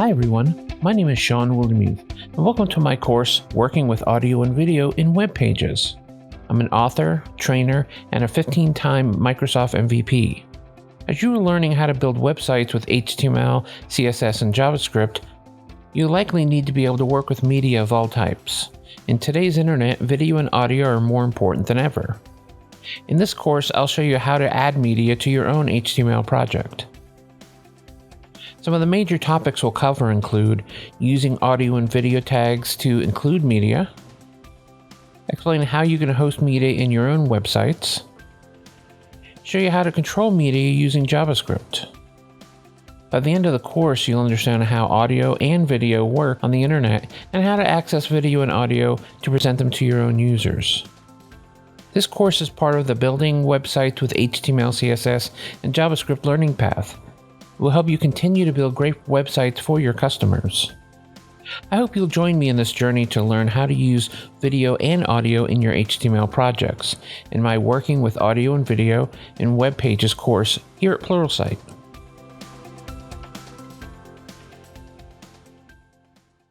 Hi everyone, my name is Shawn Wildermuth, and welcome to my course, Working with Audio and Video in Web Pages. I'm an author, trainer, and a 15-time Microsoft MVP. As you are learning how to build websites with HTML, CSS, and JavaScript, you likely need to be able to work with media of all types. In today's internet, video and audio are more important than ever. In this course, I'll show you how to add media to your own HTML project. Some of the major topics we'll cover include using audio and video tags to include media, explain how you can host media in your own websites, show you how to control media using JavaScript. By the end of the course, you'll understand how audio and video work on the internet and how to access video and audio to present them to your own users. This course is part of the Building Websites with HTML, CSS, and JavaScript learning path. It will help you continue to build great websites for your customers. I hope you'll join me in this journey to learn how to use video and audio in your HTML projects in my Working with Audio and Video in Web Pages course here at Pluralsight.